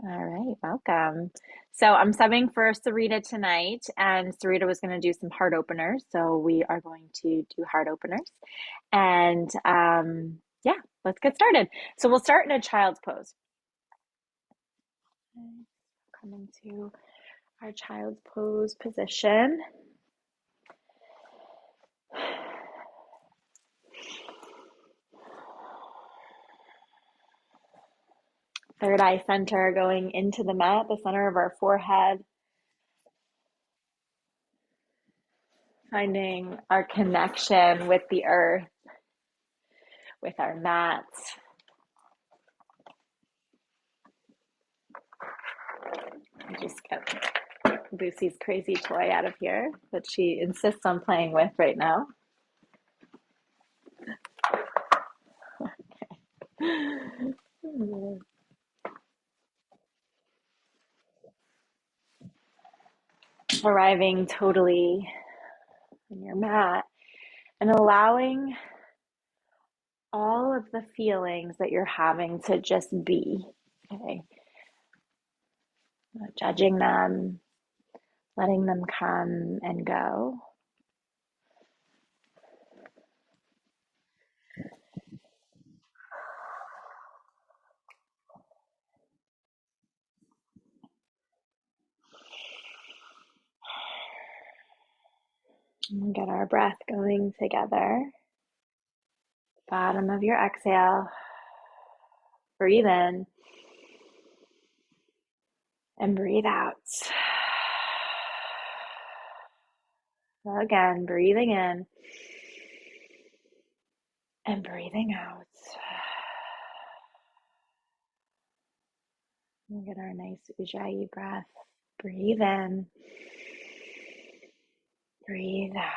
All right, welcome. So I'm subbing for Sarita tonight, and Sarita was going to do some heart openers. So we are going to do heart openers. And yeah, let's get started. So we'll start in a child's pose. Come into our child's pose position. Third eye center going into the mat, the center of our forehead. Finding our connection with the earth, with our mats. I just get Lucy's crazy toy out of here that she insists on playing with right now. Okay. Arriving totally on your mat and allowing all of the feelings that you're having to just be. Okay. Not judging them, letting them come and go. And get our breath going together. Bottom of your exhale. Breathe in and breathe out. Again, breathing in and breathing out. We'll get our nice Ujjayi breath. Breathe in, breathe out.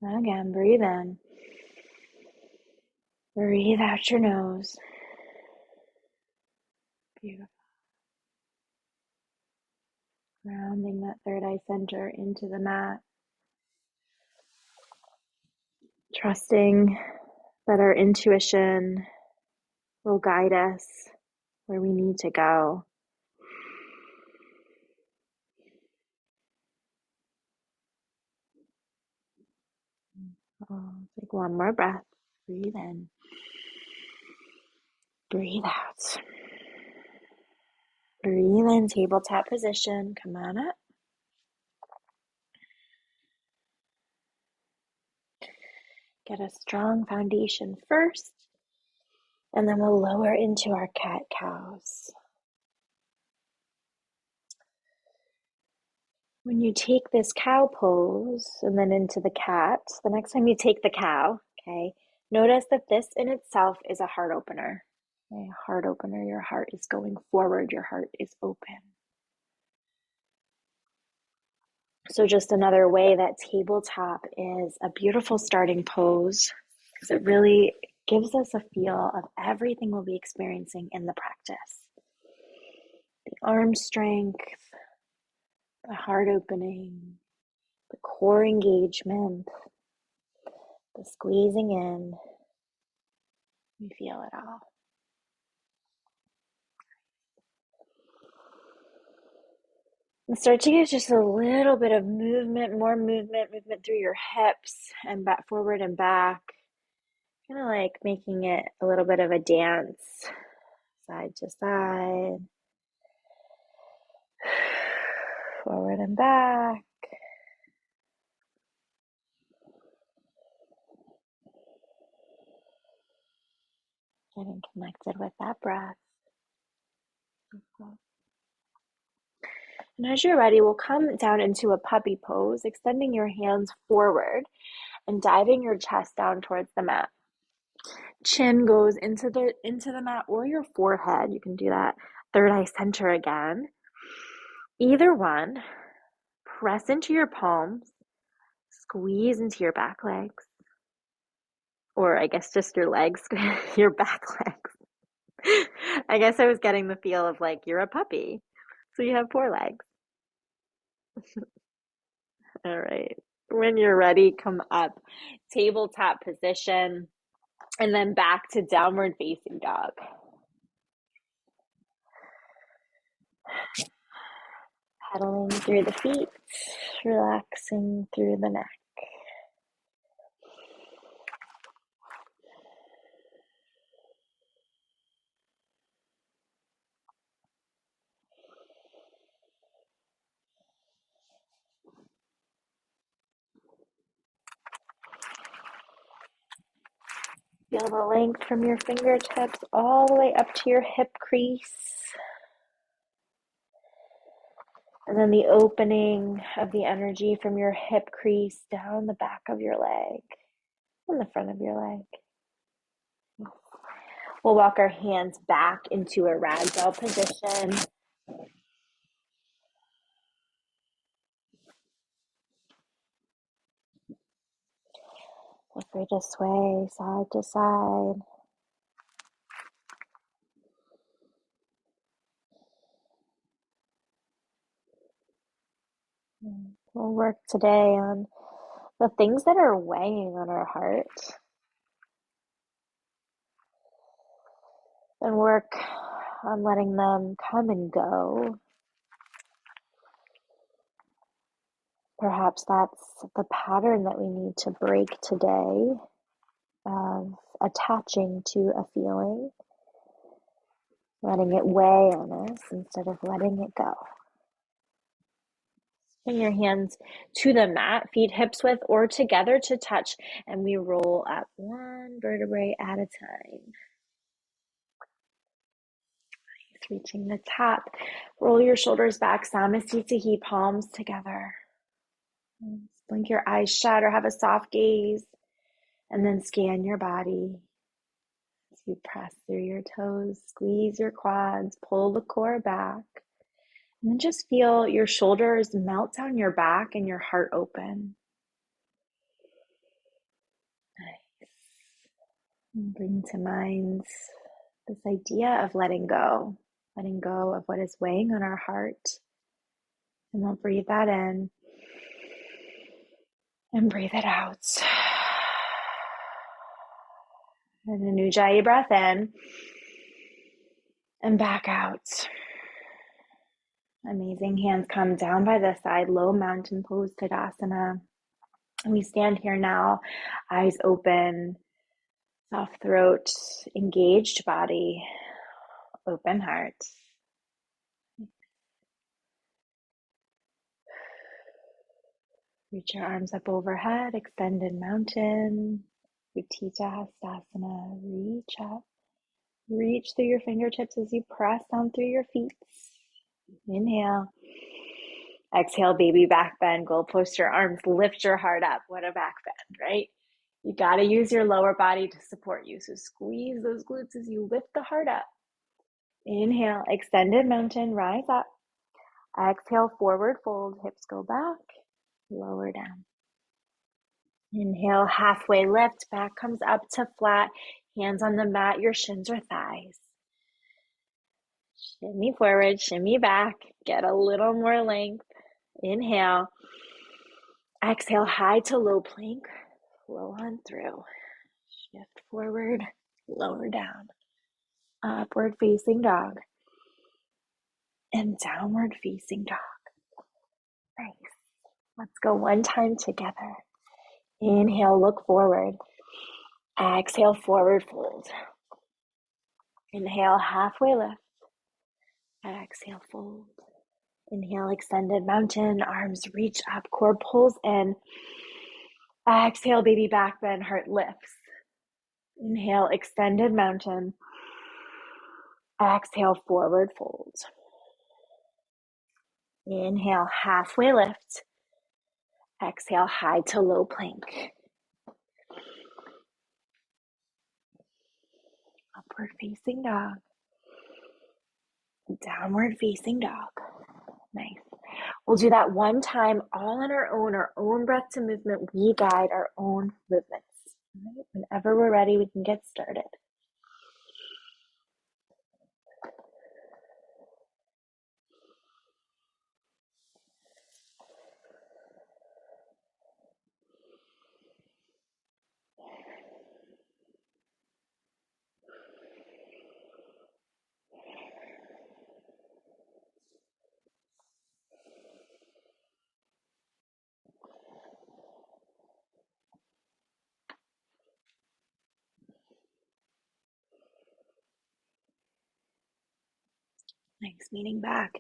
Again, breathe in, breathe out your nose. Beautiful. Grounding that third eye center into the mat. Trusting that our intuition will guide us where we need to go. Take one more breath. Breathe in. Breathe out. Breathe in, tabletop position. Come on up. Get a strong foundation first, and then we'll lower into our cat-cows. When you take this cow pose and then into the cat, the next time you take the cow, okay, notice that this in itself is a heart opener. Okay, heart opener, your heart is going forward, your heart is open. So just another way that tabletop is a beautiful starting pose, because it really gives us a feel of everything we'll be experiencing in the practice. The arm strength, the heart opening, the core engagement, the squeezing in. We feel it all. And start to get just a little bit of movement, more movement through your hips and back, forward and back. Kind of like making it a little bit of a dance, side to side, forward and back. Getting connected with that breath. And as you're ready, we'll come down into a puppy pose, extending your hands forward and diving your chest down towards the mat. Chin goes into the mat or your forehead. You can do that. Third eye center again. Either one. Press into your palms. Squeeze into your back legs. Or I guess just your legs, your back legs. I guess I was getting the feel of like you're a puppy. So you have four legs. All right. When you're ready, come up. Tabletop position. And then back to downward facing dog. Pedaling through the feet, relaxing through the neck. Feel the length from your fingertips all the way up to your hip crease. And then the opening of the energy from your hip crease down the back of your leg and the front of your leg. We'll walk our hands back into a ragdoll position. Feel free to sway side to side. We'll work today on the things that are weighing on our heart and work on letting them come and go. Perhaps that's the pattern that we need to break today of attaching to a feeling, letting it weigh on us instead of letting it go. Bring your hands to the mat, feet hips width or together to touch, and we roll up one vertebrae at a time. Reaching the top, roll your shoulders back, Samasthiti, palms together. Blink your eyes shut or have a soft gaze, and then scan your body. As you press through your toes, squeeze your quads, pull the core back, and then just feel your shoulders melt down your back and your heart open. Nice. And bring to mind this idea of letting go of what is weighing on our heart. And we'll breathe that in and breathe it out. And an Ujjayi breath in and back out. Amazing. Hands come down by the side, low mountain pose, Tadasana. And we stand here now, eyes open, soft throat, engaged body, open heart. Reach your arms up overhead, extended mountain, Utthita Hastasana. Reach up, reach through your fingertips as you press down through your feet. Inhale. Exhale, baby back bend. Goal post your arms, lift your heart up. What a back bend, right? You got to use your lower body to support you. So squeeze those glutes as you lift the heart up. Inhale, extended mountain, rise up. Exhale, forward fold, hips go back, lower down. Inhale, halfway lift, back comes up to flat, hands on the mat, your shins or thighs. Shimmy forward, shimmy back, get a little more length. Inhale. Exhale, high to low plank, flow on through. Shift forward, lower down. Upward facing dog. And downward facing dog. Nice. Let's go one time together. Inhale, look forward. Exhale, forward fold. Inhale, halfway lift. Exhale, fold. Inhale, extended mountain, arms reach up, core pulls in. Exhale, baby back bend, heart lifts. Inhale, extended mountain. Exhale, forward fold. Inhale, halfway lift. Exhale, high to low plank. Upward facing dog. Downward facing dog. Nice. We'll do that one time all on our own breath to movement. We guide our own movements. Right? Whenever we're ready, we can get started. Nice, meaning back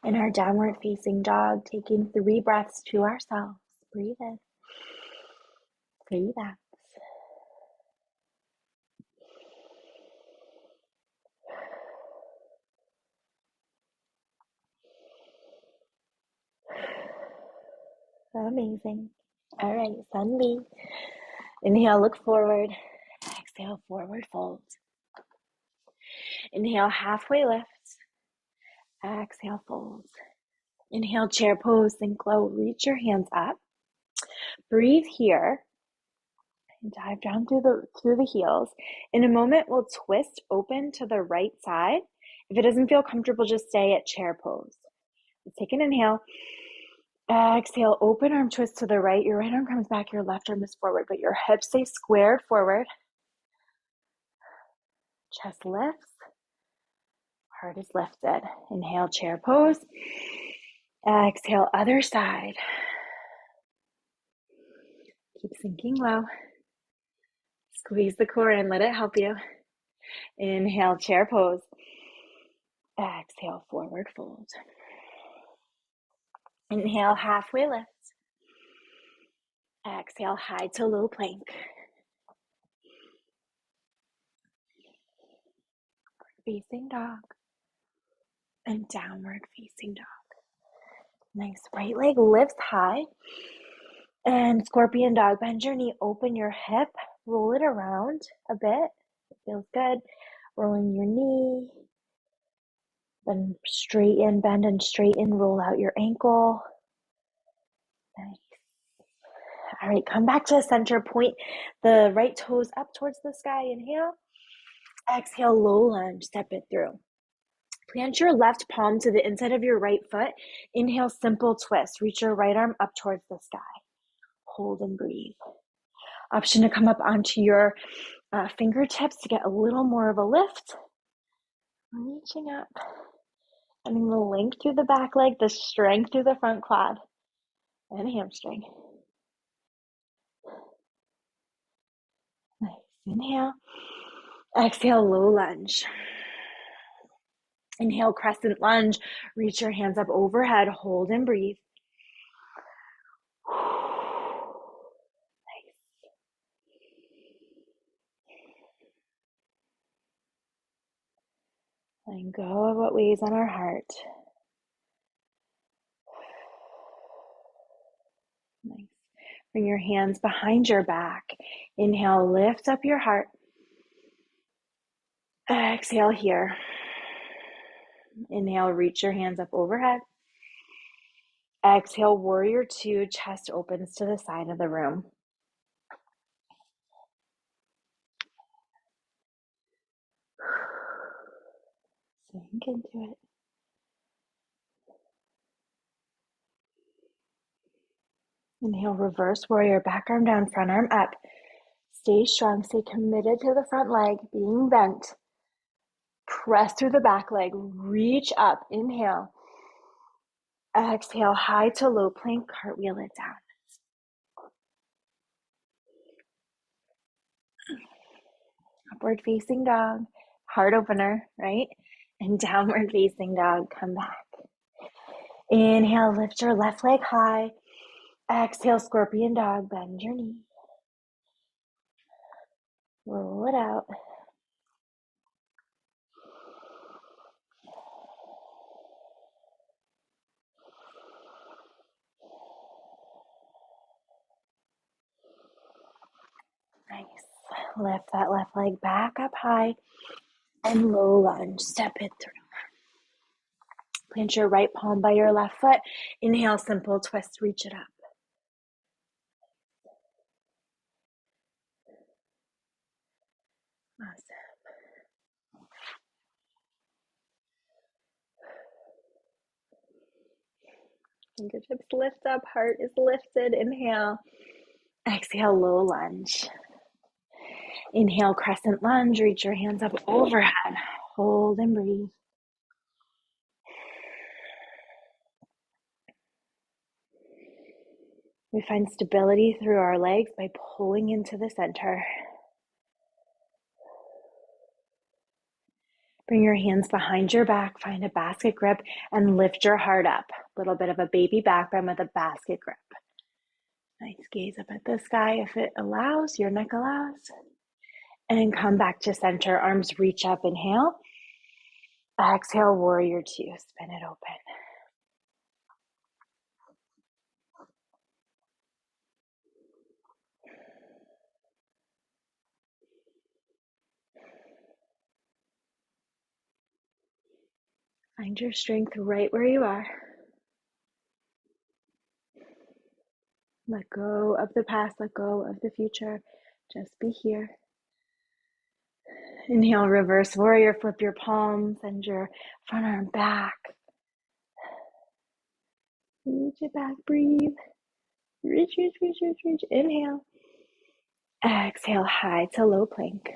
in our downward facing dog, taking 3 breaths to ourselves. Breathe in, breathe out. Amazing. All right, Sun B. Inhale, look forward. Exhale, forward fold. Inhale, halfway lift. Exhale, fold. Inhale, chair pose, think low. Reach your hands up. Breathe here. And dive down through the heels. In a moment, we'll twist open to the right side. If it doesn't feel comfortable, just stay at chair pose. Let's take an inhale. Exhale, open arm twist to the right. Your right arm comes back, your left arm is forward, but your hips stay squared forward. Chest lifts. Heart is lifted. Inhale, chair pose. Exhale, other side. Keep sinking low. Squeeze the core in, let it help you. Inhale, chair pose. Exhale, forward fold. Inhale, halfway lift. Exhale, high to low plank. Facing dog. And downward facing dog. Nice, right leg lifts high. And scorpion dog, bend your knee, open your hip, roll it around a bit. It feels good. Rolling your knee. Then straighten, bend and straighten, roll out your ankle. Nice. All right, come back to center, point the right toes up towards the sky. Inhale. Exhale, low lunge, step it through. Plant your left palm to the inside of your right foot. Inhale, simple twist. Reach your right arm up towards the sky. Hold and breathe. Option to come up onto your fingertips to get a little more of a lift. Reaching up. Getting the length through the back leg, the strength through the front quad and hamstring. Nice. Inhale. Exhale, low lunge. Inhale, crescent lunge. Reach your hands up overhead. Hold and breathe. Nice. Letting go of what weighs on our heart. Nice. Bring your hands behind your back. Inhale, lift up your heart. Exhale here. Inhale, reach your hands up overhead. Exhale, warrior two, chest opens to the side of the room. Sink into it. Inhale, reverse warrior, back arm down, front arm up. Stay strong, stay committed to the front leg, being bent. Press through the back leg, reach up, inhale. Exhale, high to low plank, cartwheel it down. Upward facing dog, heart opener, right? And downward facing dog, come back. Inhale, lift your left leg high. Exhale, scorpion dog, bend your knee. Roll it out. Nice. Lift that left leg back up high and low lunge. Step it through. Plant your right palm by your left foot. Inhale, simple twist, reach it up. Awesome. Fingertips lift up, heart is lifted. Inhale. Exhale, low lunge. Inhale, crescent lunge. Reach your hands up overhead. Hold and breathe. We find stability through our legs by pulling into the center. Bring your hands behind your back, find a basket grip, and lift your heart up. A little bit of a baby back bend with a basket grip. Nice, gaze up at the sky if it allows, your neck allows. And come back to center, arms reach up, inhale. Exhale, warrior two, spin it open. Find your strength right where you are. Let go of the past, let go of the future. Just be here. Inhale, reverse warrior, flip your palms, send your front arm back. Reach it back, breathe. Reach, reach, reach, reach, reach. Inhale. Exhale, high to low plank.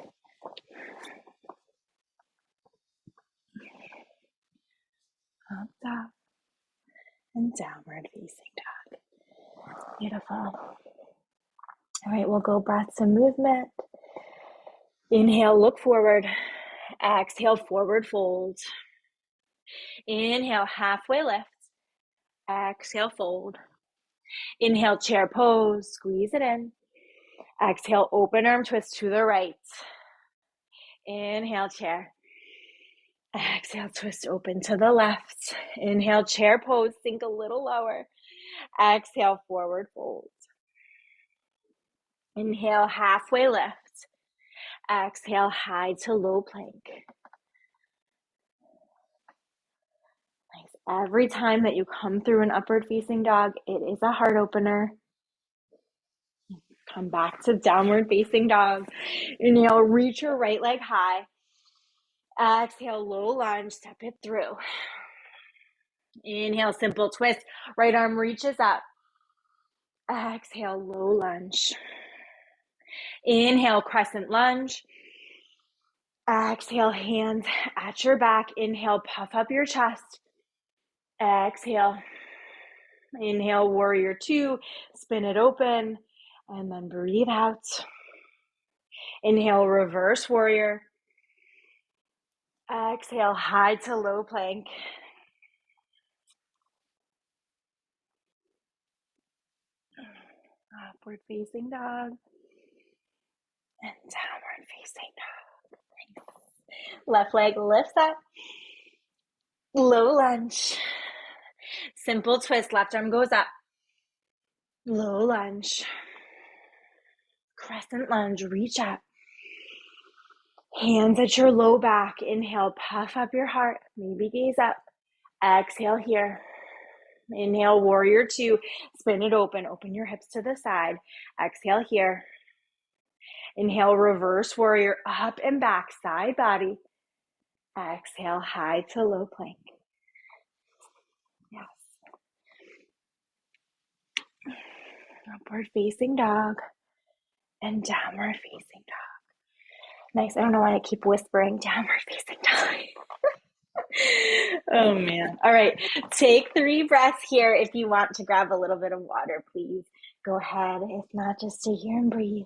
Up, top, and downward facing dog. Beautiful. All right, we'll go breaths and movement. Inhale, look forward. Exhale, forward fold. Inhale, halfway lift. Exhale, fold. Inhale, chair pose. Squeeze it in. Exhale, open arm twist to the right. Inhale, chair. Exhale, twist open to the left. Inhale, chair pose. Sink a little lower. Exhale, forward fold. Inhale, halfway lift. Exhale, high to low plank. Nice. Every time that you come through an upward facing dog, it is a heart opener. Come back to downward facing dog. Inhale, reach your right leg high. Exhale, low lunge, step it through. Inhale, simple twist. Right arm reaches up. Exhale, low lunge. Inhale, crescent lunge. Exhale, hands at your back. Inhale, puff up your chest. Exhale. Inhale, warrior two. Spin it open. And then breathe out. Inhale, reverse warrior. Exhale, high to low plank. Upward facing dog. And downward facing dog. Left leg lifts up. Low lunge. Simple twist. Left arm goes up. Low lunge. Crescent lunge. Reach up. Hands at your low back. Inhale, puff up your heart. Maybe gaze up. Exhale here. Inhale, warrior two. Spin it open. Open your hips to the side. Exhale here. Inhale, reverse warrior. Up and back. Side body. Exhale, high to low plank. Yes. Upward facing dog. And downward facing dog. Nice. I don't know why I keep whispering downward facing dog. Oh man. All right. Take 3 breaths here. If you want to grab a little bit of water, please go ahead. If not, just stay here and breathe.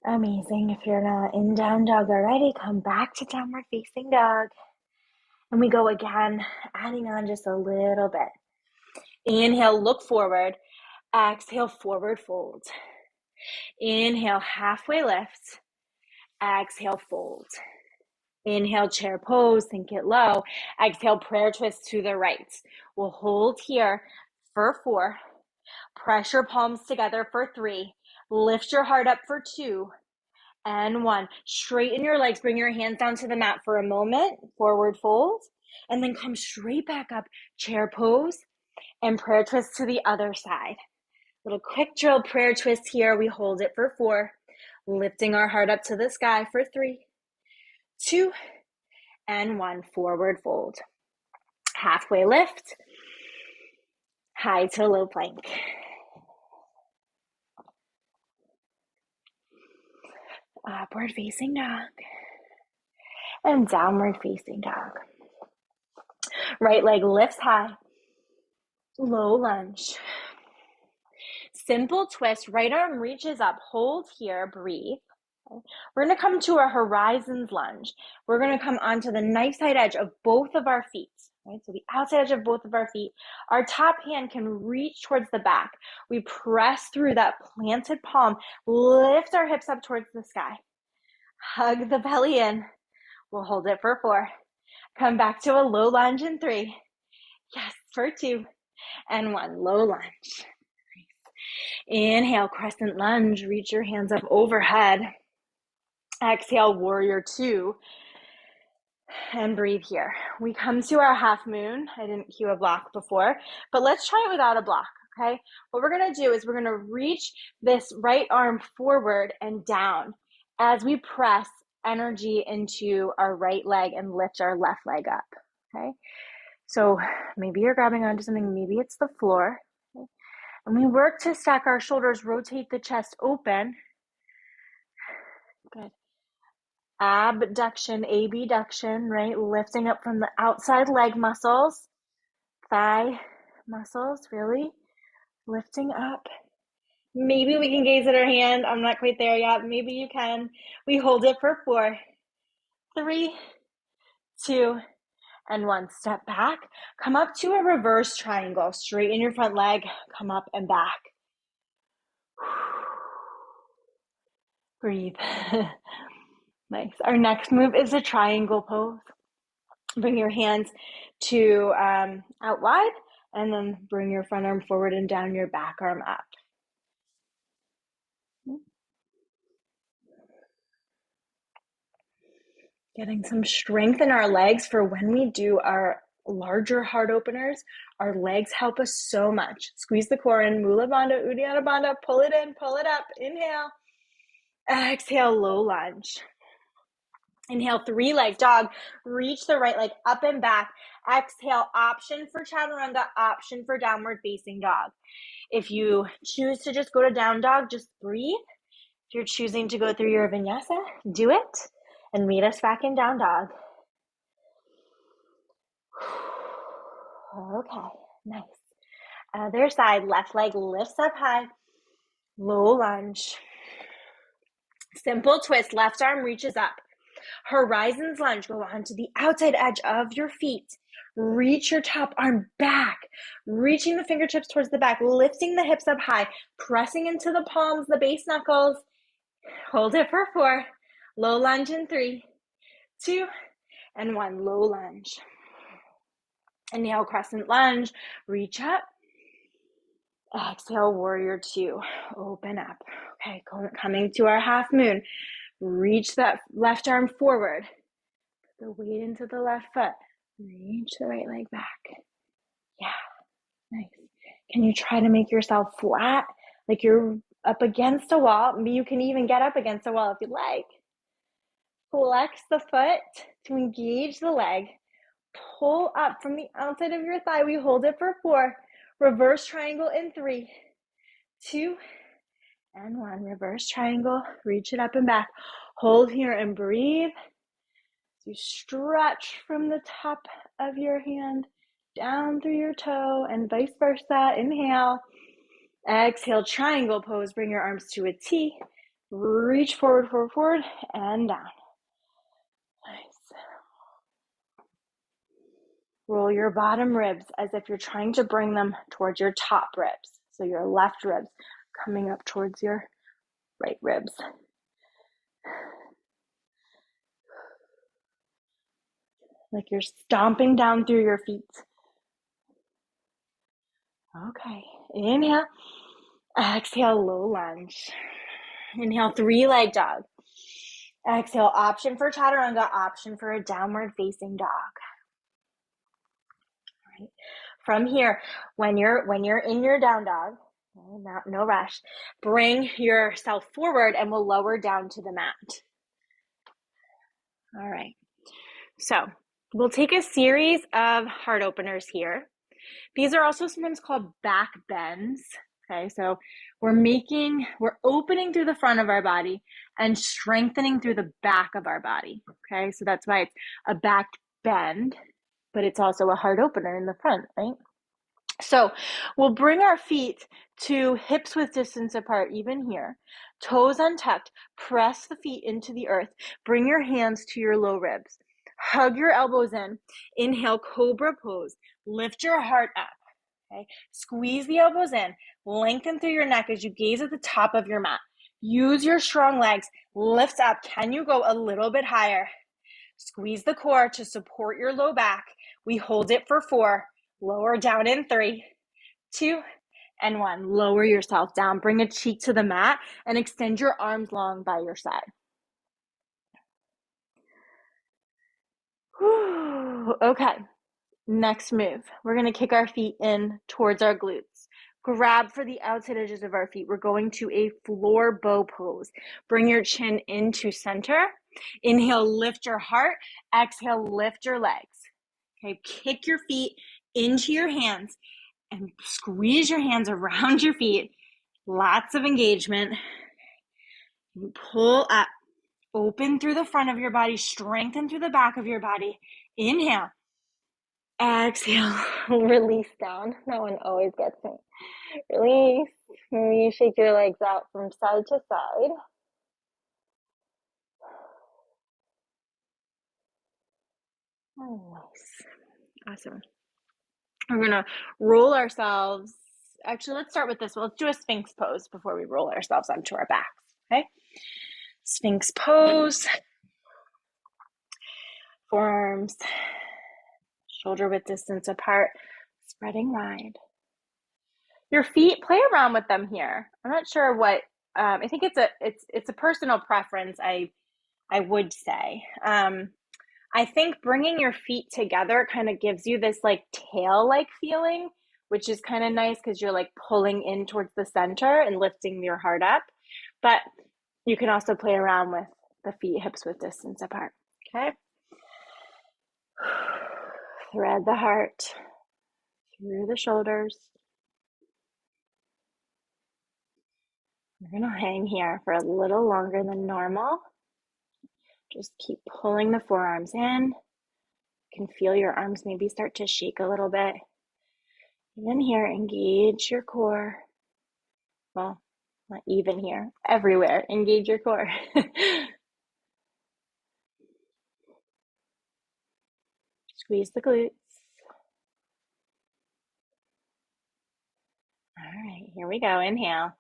Amazing. If you're not in down dog already, come back to downward facing dog. And we go again, adding on just a little bit. Inhale, look forward. Exhale, forward fold. Inhale, halfway lift. Exhale, fold. Inhale, chair pose, sink it low. Exhale, prayer twist to the right. We'll hold here for 4. Pressure palms together for 3. Lift your heart up for 2. And 1. Straighten your legs. Bring your hands down to the mat for a moment. Forward fold. And then come straight back up. Chair pose and prayer twist to the other side. Little quick drill prayer twist here. We hold it for 4. Lifting our heart up to the sky for 3, 2, and 1. Forward fold. Halfway lift. High to low plank. Upward facing dog. And downward facing dog. Right leg lifts high. Low lunge. Simple twist, right arm reaches up, hold here, breathe. Okay. We're gonna come to a horizons lunge. We're gonna come onto the knife side edge of both of our feet. Right? So the outside edge of both of our feet. Our top hand can reach towards the back. We press through that planted palm, lift our hips up towards the sky. Hug the belly in. We'll hold it for 4. Come back to a low lunge in 3. Yes, for 2. And 1. Low lunge. Inhale, crescent lunge. Reach your hands up overhead. Exhale, warrior 2. And breathe here. We come to our half moon. I didn't cue a block before, but let's try it without a block, okay? What we're gonna do is we're gonna reach this right arm forward and down as we press energy into our right leg and lift our left leg up, okay? So maybe you're grabbing onto something, maybe it's the floor. Okay? And we work to stack our shoulders, rotate the chest open. Good. Abduction, abduction, right? Lifting up from the outside leg muscles, thigh muscles, really lifting up. Maybe we can gaze at our hand. I'm not quite there yet. Maybe you can. We hold it for 4, 3, 2, and 1. Step back. Come up to a reverse triangle. Straighten your front leg. Come up and back. Breathe. Nice. Our next move is a triangle pose. Bring your hands to out wide, and then bring your front arm forward and down, your back arm up. Getting some strength in our legs for when we do our larger heart openers. Our legs help us so much. Squeeze the core in, Mula Bandha, Uddiyana Bandha, pull it in, pull it up. Inhale. Exhale, low lunge. Inhale, 3-leg dog. Reach the right leg up and back. Exhale, option for chaturanga, option for downward facing dog. If you choose to just go to down dog, just breathe. If you're choosing to go through your vinyasa, do it. And meet us back in down dog. Okay, nice. Other side, left leg lifts up high. Low lunge. Simple twist, left arm reaches up. Horizons lunge, go onto the outside edge of your feet. Reach your top arm back, reaching the fingertips towards the back, lifting the hips up high, pressing into the palms, the base knuckles. Hold it for 4. Low lunge in 3, 2, and 1. Low lunge. Inhale, crescent lunge. Reach up. Exhale, warrior 2. Open up. Okay, coming to our half moon. Reach that left arm forward. Put the weight into the left foot. Reach the right leg back. Yeah, nice. Can you try to make yourself flat, like you're up against a wall? Maybe you can even get up against a wall if you like. Flex the foot to engage the leg. Pull up from the outside of your thigh. We hold it for 4. Reverse triangle in 3, 2, and 1. Reverse triangle. Reach it up and back. Hold here and breathe. You stretch from the top of your hand down through your toe and vice versa. Inhale. Exhale, triangle pose. Bring your arms to a T. Reach forward, forward, forward, and down. Nice. Roll your bottom ribs as if you're trying to bring them towards your top ribs. So your left ribs coming up towards your right ribs. Like you're stomping down through your feet. Okay, inhale. Exhale, low lunge. Inhale, 3-leg dog. Exhale, option for chaturanga, option for a downward facing dog. All right. From here, when you're in your down dog, no rush, bring yourself forward and we'll lower down to the mat. All right. So we'll take a series of heart openers here. These are also sometimes called back bends. Okay, so we're opening through the front of our body and strengthening through the back of our body. Okay, so that's why it's a back bend, but it's also a heart opener in the front, right? So we'll bring our feet to hips width distance apart, even here. Toes untucked. Press the feet into the earth. Bring your hands to your low ribs. Hug your elbows in. Inhale, cobra pose. Lift your heart up. Okay. Squeeze the elbows in. Lengthen through your neck as you gaze at the top of your mat. Use your strong legs. Lift up. Can you go a little bit higher? Squeeze the core to support your low back. We hold it for 4. Lower down in 3, 2, and 1. Lower yourself down. Bring a cheek to the mat and extend your arms long by your side. Whew. Okay, next move. We're going to kick our feet in towards our glutes. Grab for the outside edges of our feet. We're going to a floor bow pose. Bring your chin into center. Inhale, lift your heart. Exhale, lift your legs. Okay, kick your feet into your hands and squeeze your hands around your feet. Lots of engagement. Pull up. Open through the front of your body. Strengthen through the back of your body. Inhale. Exhale. Release down. That one always gets me. Release. Maybe you shake your legs out from side to side. Oh, nice. Awesome. We're going to roll ourselves. Actually, let's start with this. Let's do a Sphinx pose before we roll ourselves onto our backs. Okay? Sphinx pose. Forearms, shoulder width distance apart, spreading wide. Your feet, play around with them here. I'm not sure what, I think it's a personal preference, I would say. I think bringing your feet together kind of gives you this like tail-like feeling, which is kind of nice because you're like pulling in towards the center and lifting your heart up. But you can also play around with the feet hips width distance apart. Okay. Thread the heart through the shoulders. We're going to hang here for a little longer than normal. Just keep pulling the forearms in. You can feel your arms maybe start to shake a little bit. Even here, engage your core. Well, not even here, everywhere. Engage your core. Squeeze the glutes. All right, here we go. Inhale.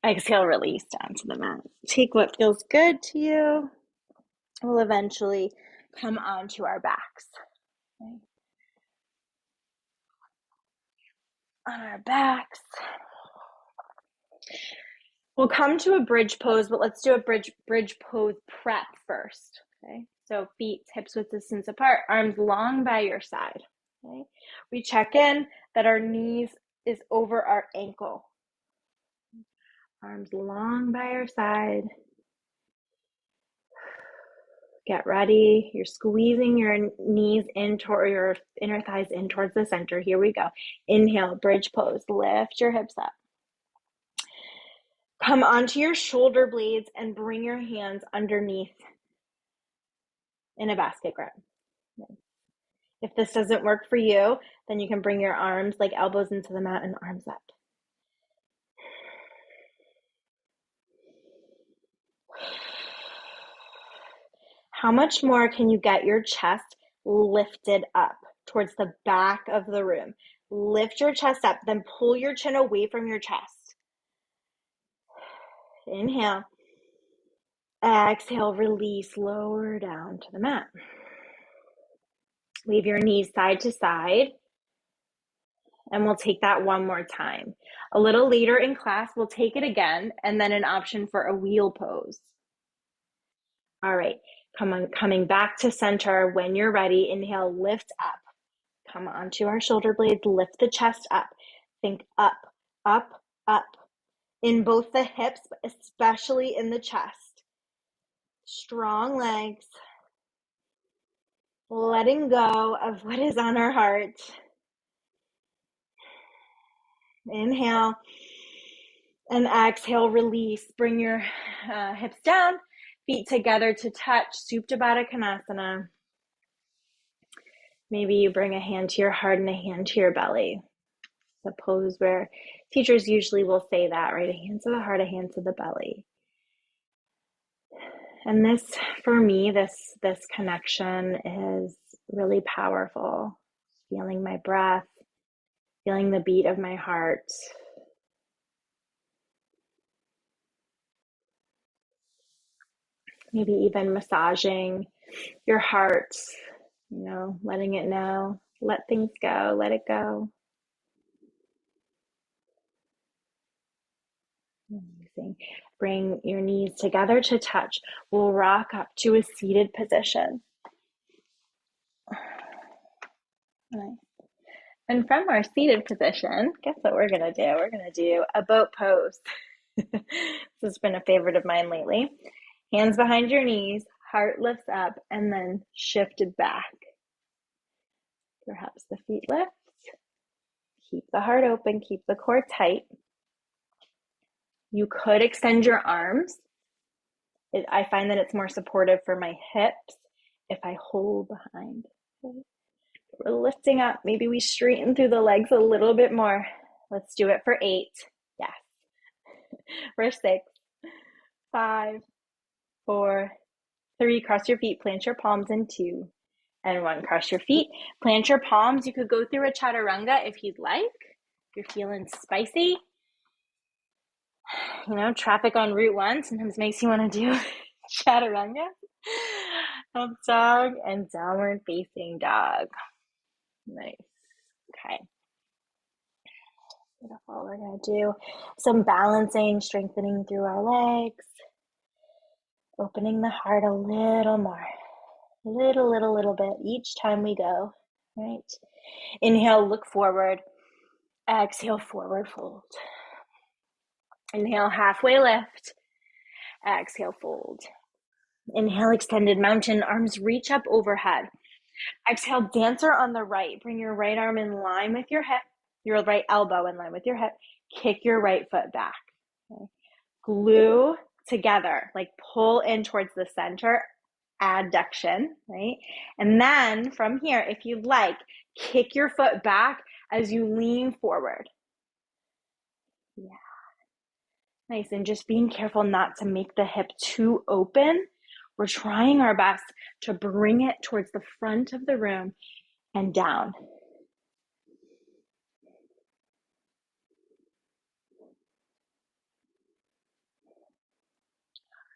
Exhale, release down to the mat. Take what feels good to you. We'll eventually come onto our backs. Okay. On our backs. We'll come to a bridge pose, but let's do a bridge pose prep first. Okay, so feet hips width distance apart, arms long by your side. Okay, we check in that our knees is over our ankle. Arms long by your side. Get ready. You're squeezing your knees in toward your inner thighs in towards the center. Here we go. Inhale, bridge pose. Lift your hips up. Come onto your shoulder blades and bring your hands underneath in a basket grip. If this doesn't work for you, then you can bring your arms like elbows into the mat and arms up. How much more can you get your chest lifted up towards the back of the room? Lift your chest up, then pull your chin away from your chest. Inhale. Exhale, release, lower down to the mat. Leave your knees side to side. And we'll take that one more time. A little later in class, we'll take it again, and then an option for a wheel pose. All right, coming back to center. When you're ready, inhale, lift up. Come onto our shoulder blades, lift the chest up. Think up, up, up. In both the hips, but especially in the chest. Strong legs. Letting go of what is on our heart. Inhale. And exhale, release. Bring your hips down, feet together to touch, Supta Baddha Konasana. Maybe you bring a hand to your heart and a hand to your belly. It's a pose where teachers usually will say that, right? A hand to the heart, a hand to the belly. And this, for me, this connection is really powerful. Feeling my breath, feeling the beat of my heart. Maybe even massaging your heart, letting it know, let things go, let it go. Amazing. Bring your knees together to touch. We'll rock up to a seated position. And from our seated position, guess what we're going to do? We're going to do a boat pose. This has been a favorite of mine lately. Hands behind your knees, heart lifts up, and then shifted back. Perhaps the feet lift. Keep the heart open, keep the core tight. You could extend your arms. I find that it's more supportive for my hips if I hold behind. We're lifting up. Maybe we straighten through the legs a little bit more. Let's do it for 8. Yes. For 6, 5, 4, 3. Cross your feet. Plant your palms in 2 and 1. Cross your feet. Plant your palms. You could go through a chaturanga if you'd like. If you're feeling spicy. Traffic on Route 1 sometimes makes you want to do chaturanga. Up dog and downward facing dog. Nice. Okay. Beautiful. We're going to do some balancing, strengthening through our legs. Opening the heart a little more. Little bit each time we go. Right? Inhale, look forward. Exhale, forward fold. Inhale, halfway lift. Exhale, fold. Inhale, extended mountain, arms reach up overhead. Exhale, dancer on the right. Bring your right arm in line with your hip, your right elbow in line with your hip. Kick your right foot back. Okay. Glue together, like pull in towards the center, adduction, right? And then from here, if you'd like, kick your foot back as you lean forward. Yeah. Nice. And just being careful not to make the hip too open. We're trying our best to bring it towards the front of the room and down.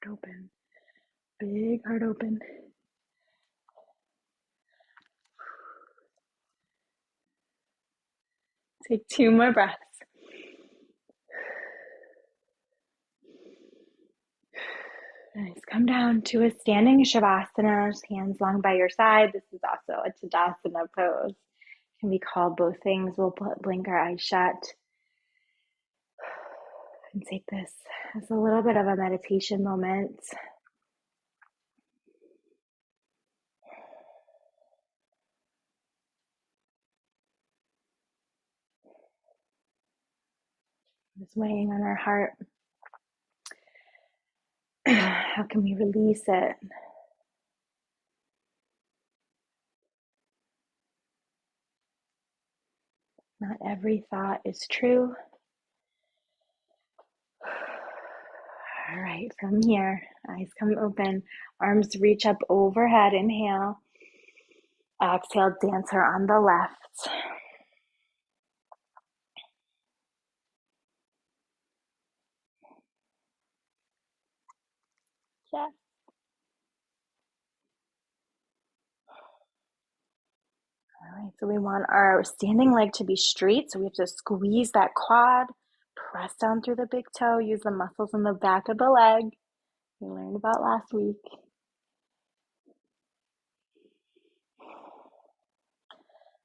Heart open. Big heart open. Take 2 more breaths. Nice. Come down to a standing Shavasana, hands long by your side. This is also a Tadasana pose. It can be called both things. We'll blink our eyes shut and take this as a little bit of a meditation moment. Just weighing on our heart. How can we release it? Not every thought is true. All right, from here, eyes come open, arms reach up overhead. Inhale. Exhale, dancer on the left. Yes. All right, so we want our standing leg to be straight, so we have to squeeze that quad, press down through the big toe, use the muscles in the back of the leg we learned about last week.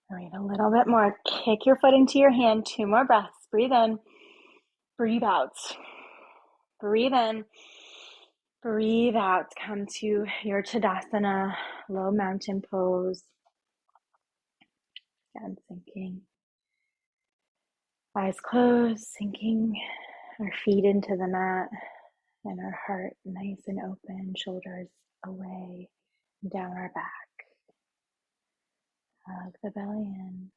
All right, a little bit more. Kick your foot into your hand. 2 more breaths. Breathe in. Breathe out. Breathe in. Breathe out. Come to your Tadasana, low mountain pose. And sinking. Eyes closed, sinking our feet into the mat and our heart nice and open, shoulders away, down our back. Hug the belly in.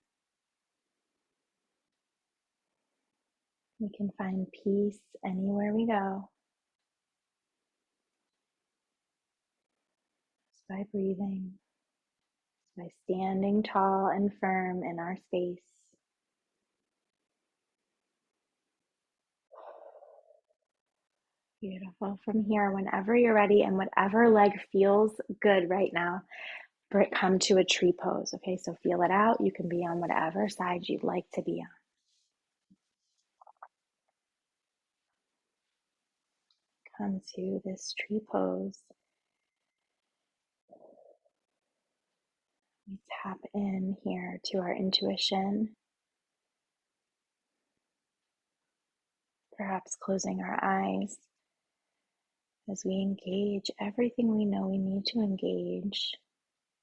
We can find peace anywhere we go just by breathing, by standing tall and firm in our space. Beautiful. From here, whenever you're ready and whatever leg feels good right now, come to a tree pose. Okay, so feel it out. You can be on whatever side you'd like to be on. Come to this tree pose. We tap in here to our intuition, perhaps closing our eyes as we engage everything we know we need to engage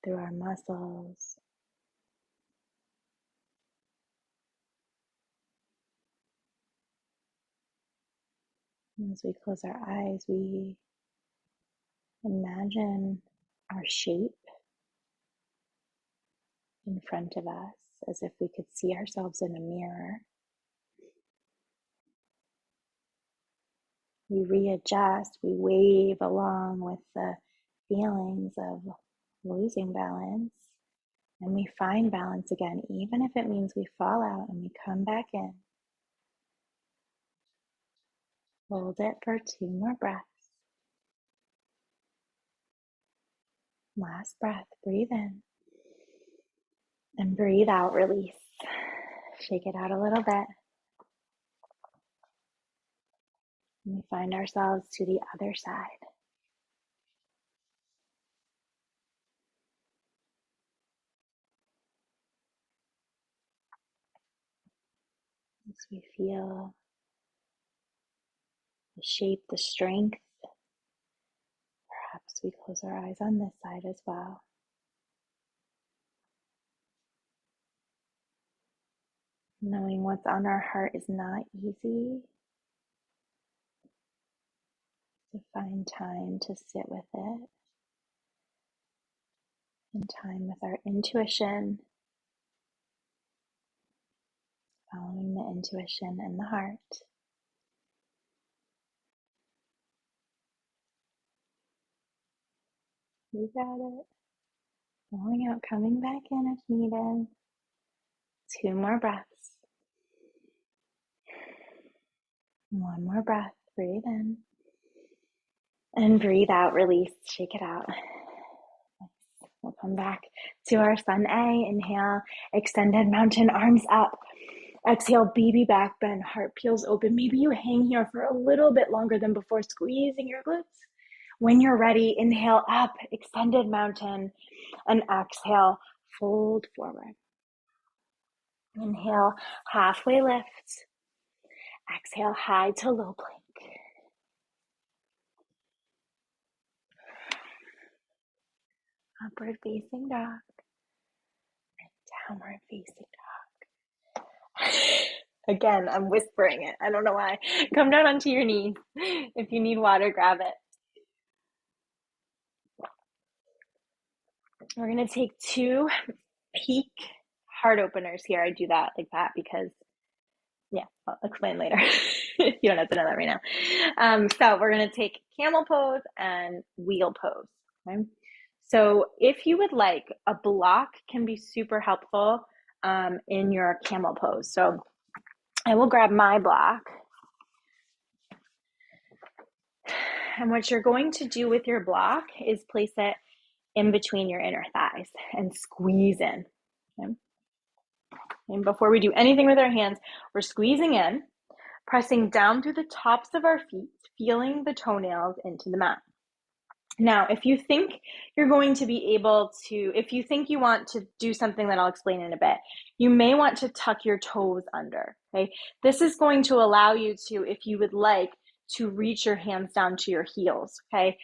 through our muscles. And as we close our eyes, we imagine our shape in front of us as if we could see ourselves in a mirror. We readjust, we wave along with the feelings of losing balance, and we find balance again, even if it means we fall out and we come back in. Hold it for 2 more breaths. Last breath, breathe in. And breathe out, release. Shake it out a little bit. And we find ourselves to the other side. As we feel the shape, the strength, perhaps we close our eyes on this side as well. Knowing what's on our heart is not easy. To find time to sit with it, and time with our intuition, following the intuition and the heart. You got it. Flowing out, coming back in if needed. 2 more breaths. 1 more breath. Breathe in. And breathe out, release, shake it out. We'll come back to our sun A. Inhale, extended mountain, arms up. Exhale, baby back bend, heart peels open. Maybe you hang here for a little bit longer than before, squeezing your glutes. When you're ready, inhale up, extended mountain, and exhale, fold forward. Inhale, halfway lift. Exhale, high to low plank. Upward facing dog and downward facing dog. Again, I'm whispering it. I don't know why. Come down onto your knees. If you need water, grab it. We're going to take 2 peak heart openers here. I do that like that because, yeah, I'll explain later. You don't have to know that right now. So we're going to take camel pose and wheel pose. Okay? So if you would like, a block can be super helpful in your camel pose. So I will grab my block. And what you're going to do with your block is place it in between your inner thighs and squeeze in. Okay? And before we do anything with our hands, we're squeezing in, pressing down through the tops of our feet, feeling the toenails into the mat. Now, if you think you're going to be able to, if you think you want to do something that I'll explain in a bit, you may want to tuck your toes under, okay? This is going to allow you to, if you would like, to reach your hands down to your heels, okay?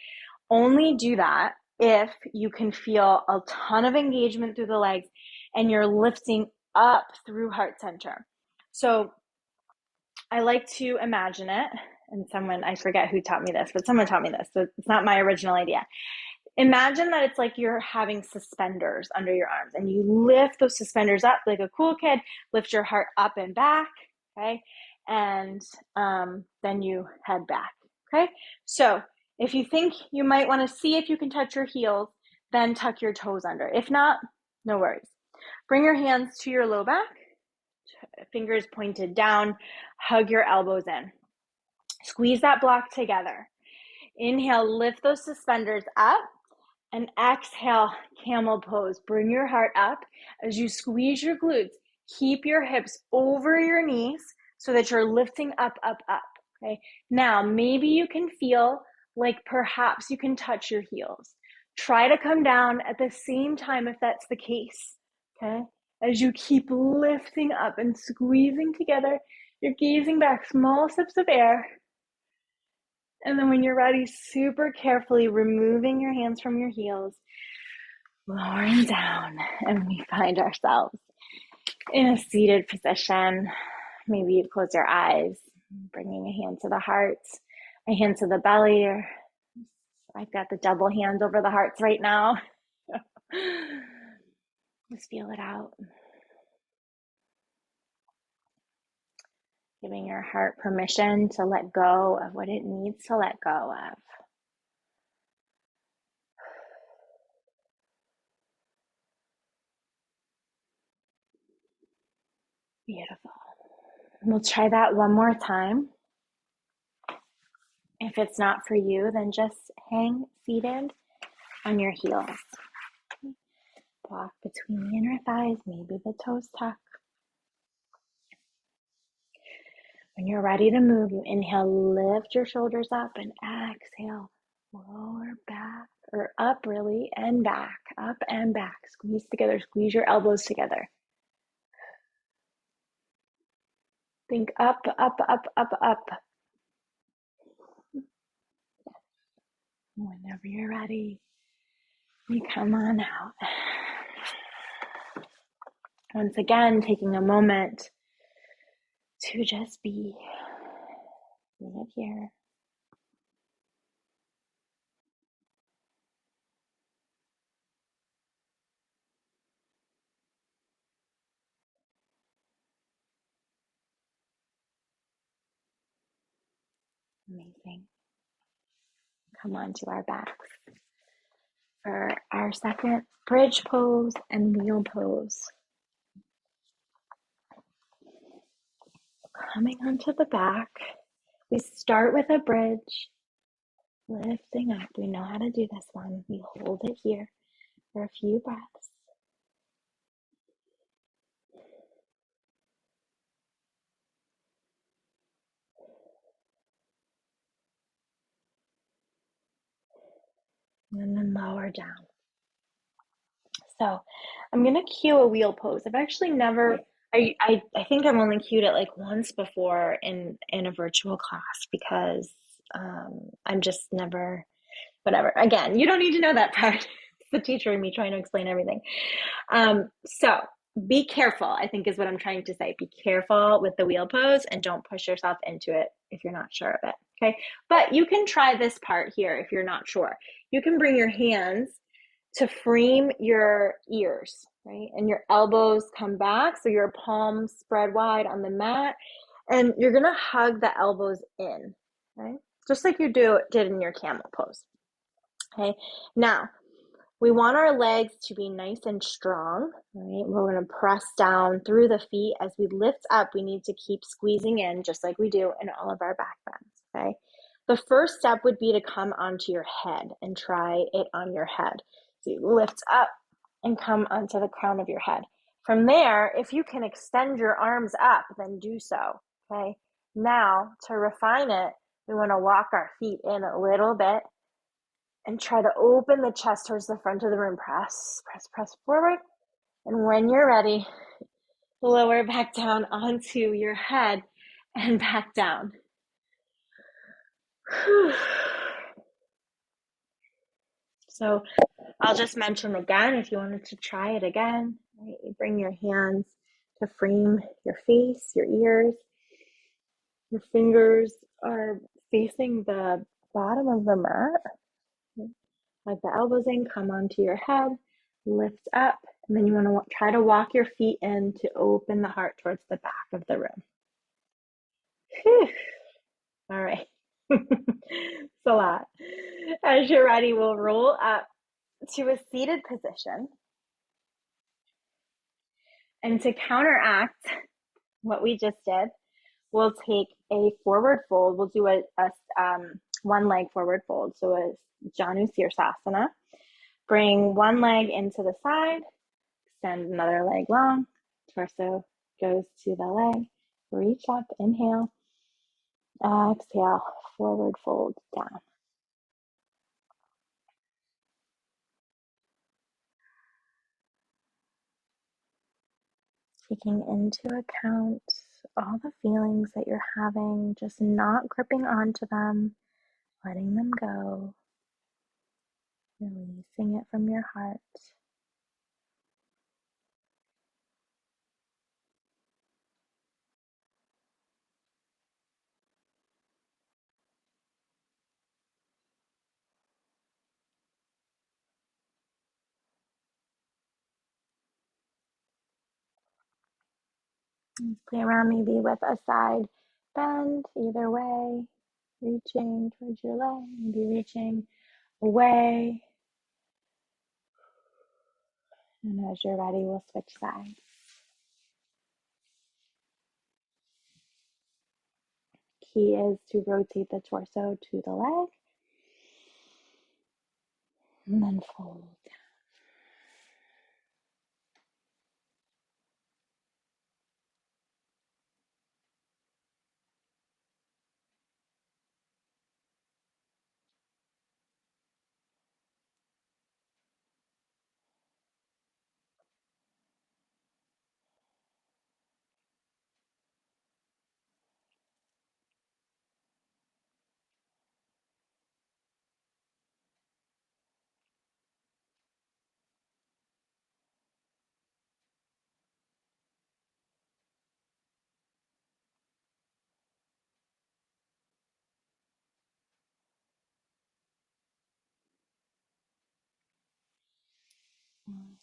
Only do that if you can feel a ton of engagement through the legs and you're lifting up through heart center. So I like to imagine it, and someone, I forget who taught me this, but someone taught me this, so it's not my original idea. Imagine that it's like you're having suspenders under your arms and you lift those suspenders up like a cool kid, lift your heart up and back, okay? And then you head back, okay? So if you think you might want to see if you can touch your heels, then tuck your toes under. If not, no worries. Bring your hands to your low back, fingers pointed down, hug your elbows in. Squeeze that block together. Inhale, lift those suspenders up, and exhale, camel pose. Bring your heart up as you squeeze your glutes. Keep your hips over your knees so that you're lifting up, up, up, okay? Now, maybe you can feel like perhaps you can touch your heels. Try to come down at the same time if that's the case, okay? As you keep lifting up and squeezing together, you're gazing back, small sips of air. And then when you're ready, super carefully removing your hands from your heels, lowering down, and we find ourselves in a seated position. Maybe you close your eyes, bringing a hand to the heart, a hand to the belly, or I've got the double hands over the hearts right now. Just feel it out. Giving your heart permission to let go of what it needs to let go of. Beautiful. We'll try that one more time. If it's not for you, then just hang seated on your heels. Block between the inner thighs, maybe the toes tuck. When you're ready to move, you inhale, lift your shoulders up, and exhale, lower back, or up really, and back, up and back. Squeeze together, squeeze your elbows together. Think up, up, up, up, up. Whenever you're ready, you come on out. Once again, taking a moment to just be right here. Amazing. Come onto our backs for our second bridge pose and wheel pose. Coming onto the back, we start with a bridge, lifting up. We know how to do this one. We hold it here for a few breaths. And then lower down. So I'm going to cue a wheel pose. I've actually never, I think I've only cued it like once before in a virtual class because I'm just never, whatever. Again, you don't need to know that part. It's the teacher and me trying to explain everything. So be careful, I think is what I'm trying to say. Be careful with the wheel pose and don't push yourself into it if you're not sure of it. Okay. But you can try this part here if you're not sure. You can bring your hands to frame your ears, right? And your elbows come back. So your palms spread wide on the mat. And you're going to hug the elbows in, right? Just like you did in your camel pose. Okay. Now, we want our legs to be nice and strong, right? We're going to press down through the feet. As we lift up, we need to keep squeezing in just like we do in all of our back bends, okay? The first step would be to come onto your head and try it on your head. So you lift up and come onto the crown of your head. From there, if you can extend your arms up, then do so, okay? Now, to refine it, we want to walk our feet in a little bit and try to open the chest towards the front of the room. Press, press, press forward. And when you're ready, lower back down onto your head and back down. So I'll just mention again, if you wanted to try it again, right? You bring your hands to frame your face, your ears. Your fingers are facing the bottom of the mat. Like the elbows in, come onto your head, lift up, and then you want to try to walk your feet in to open the heart towards the back of the room. Whew. All right. It's a lot. As you're ready, we'll roll up to a seated position. And to counteract what we just did, we'll take a forward fold. We'll do a one leg forward fold. So a Janu Sirsasana. Bring one leg into the side, extend another leg long, torso goes to the leg, reach up, inhale, exhale, forward fold down. Taking into account all the feelings that you're having, just not gripping onto them, letting them go, releasing it from your heart. Play around maybe with a side bend, either way, reaching towards your leg, maybe reaching away. And as you're ready, we'll switch sides. Key is to rotate the torso to the leg and then fold.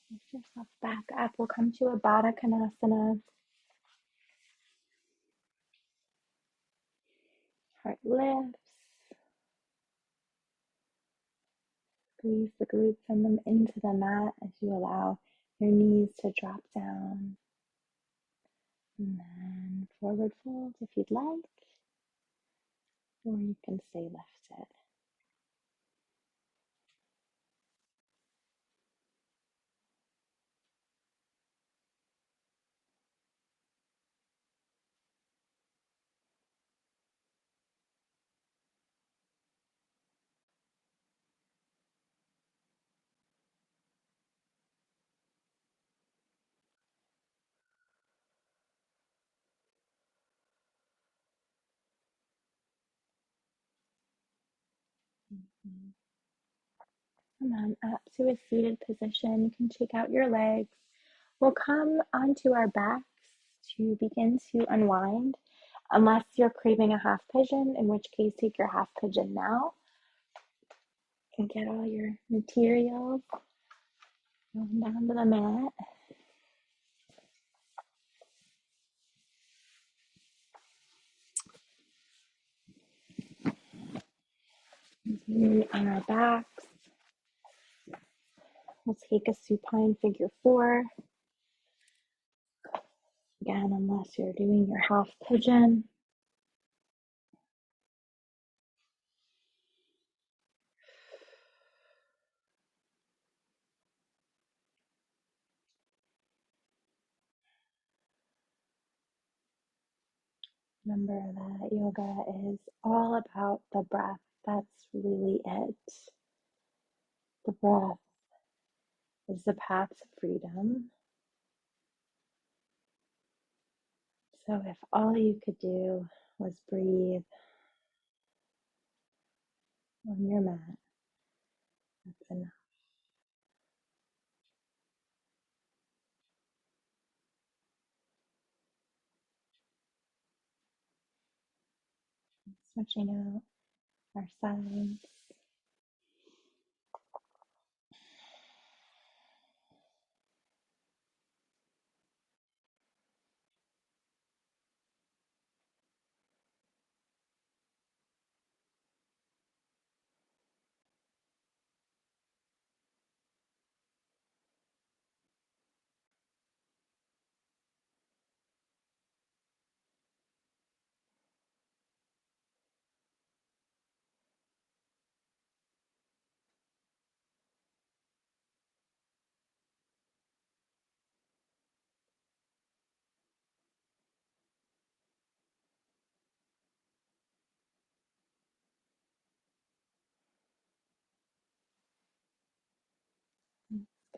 Lift yourself back up. We'll come to a Baddha Konasana. Heart lifts. Squeeze the glutes, send them into the mat as you allow your knees to drop down. And then forward fold if you'd like, or you can stay lifted. Come on up to a seated position. You can shake out your legs. We'll come onto our backs to begin to unwind, unless you're craving a half pigeon, in which case take your half pigeon now and get all your materials going down to the mat. Continue on our backs. We'll take a supine figure 4. Again, unless you're doing your half pigeon. Remember that yoga is all about the breath. That's really it. The breath is the path to freedom. So if all you could do was breathe on your mat, that's enough. Switching out our sides.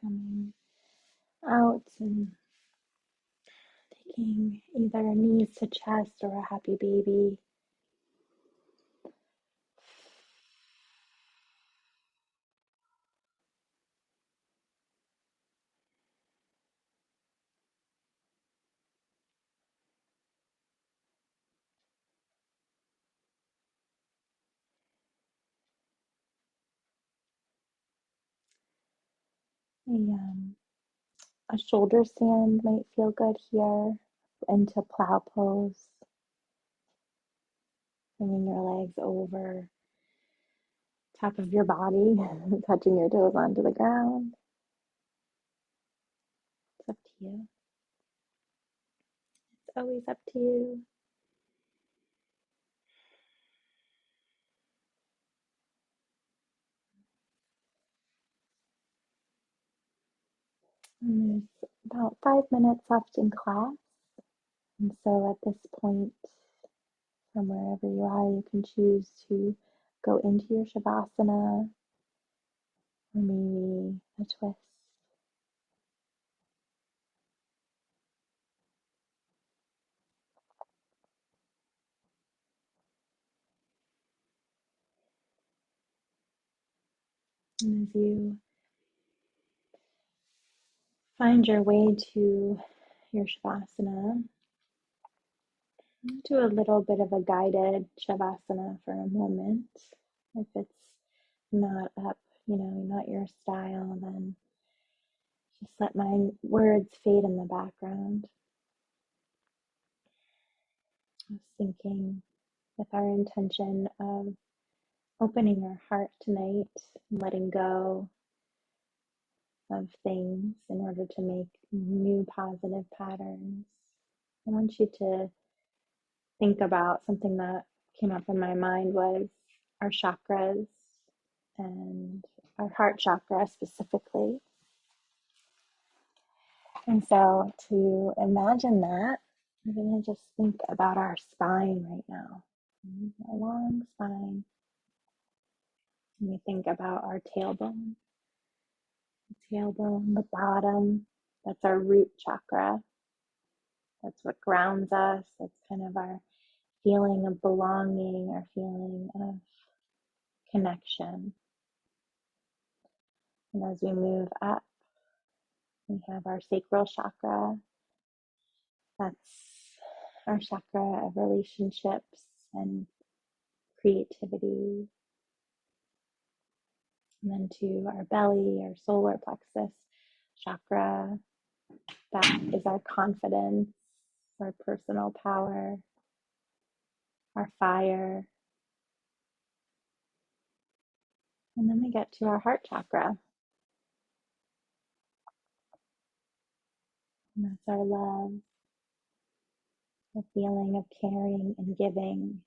Coming out and taking either a knees to chest or a happy baby. A shoulder stand might feel good here. Into plow pose, bringing your legs over top of your body, touching your toes onto the ground. It's up to you. It's always up to you. And there's about 5 minutes left in class. And so at this point, from wherever you are, you can choose to go into your Shavasana or maybe a twist. And as you find your way to your Shavasana, do a little bit of a guided Shavasana for a moment. If it's not up, not your style, then just let my words fade in the background. I was thinking with our intention of opening our heart tonight, letting go of things in order to make new positive patterns. I want you to think about something that came up in my mind was our chakras and our heart chakra specifically. And so to imagine that, we're going to just think about our spine right now, a long spine. And we think about our tailbone, the bottom, that's our root chakra. That's what grounds us. That's kind of our feeling of belonging, our feeling of connection. And as we move up, we have our sacral chakra. That's our chakra of relationships and creativity. And then to our belly, our solar plexus chakra. That is our confidence, our personal power, our fire. And then we get to our heart chakra. And that's our love, the feeling of caring and giving.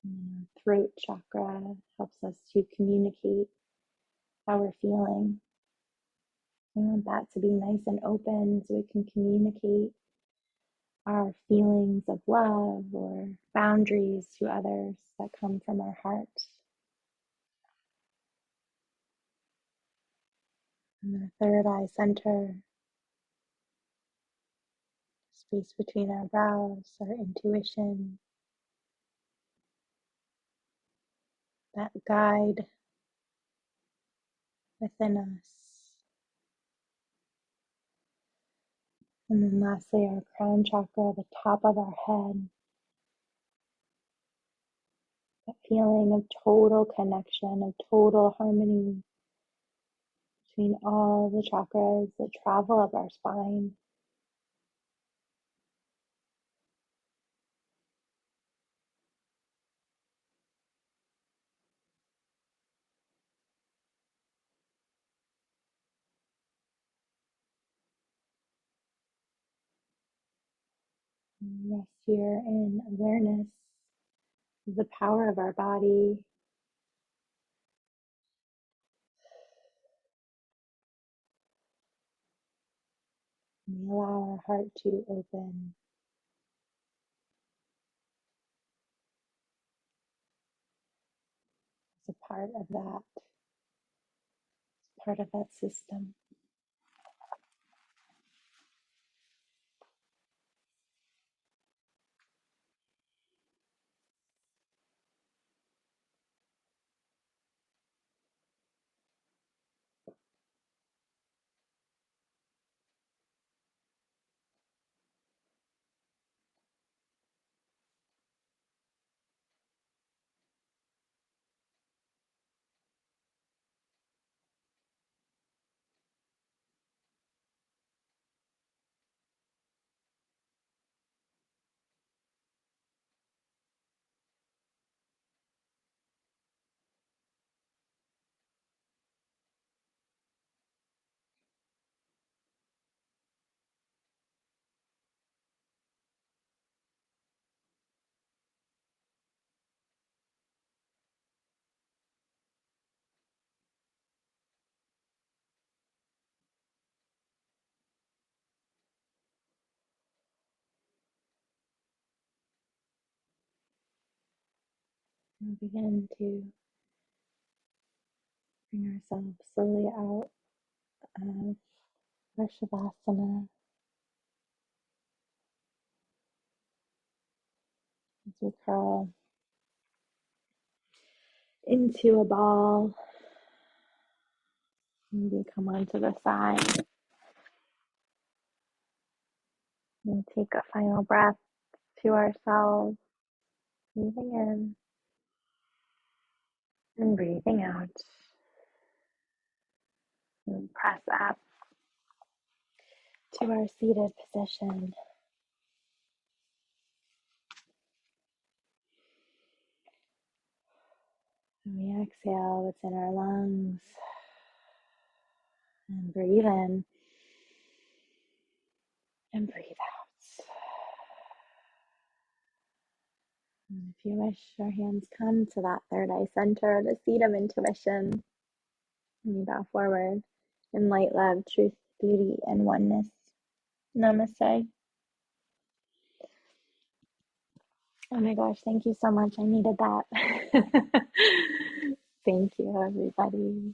And our throat chakra helps us to communicate how we're feeling. We want that to be nice and open so we can communicate our feelings of love or boundaries to others that come from our heart. And our third eye center, space between our brows, our intuition, that guide within us. And then lastly, our crown chakra, the top of our head, that feeling of total connection, of total harmony between all the chakras that travel up our spine. And rest here in awareness of the power of our body. And we allow our heart to open. part of that, part of that system. And begin to bring ourselves slowly out of our Shavasana as we curl into a ball. Maybe come onto the side and take a final breath to ourselves, breathing in and breathing out. And press up to our seated position. And we exhale what's in our lungs and breathe in and breathe out. And if you wish, our hands come to that third eye center, the seat of intuition. And you bow forward in light, love, truth, beauty, and oneness. Namaste. Oh my gosh, thank you so much. I needed that. Thank you, everybody.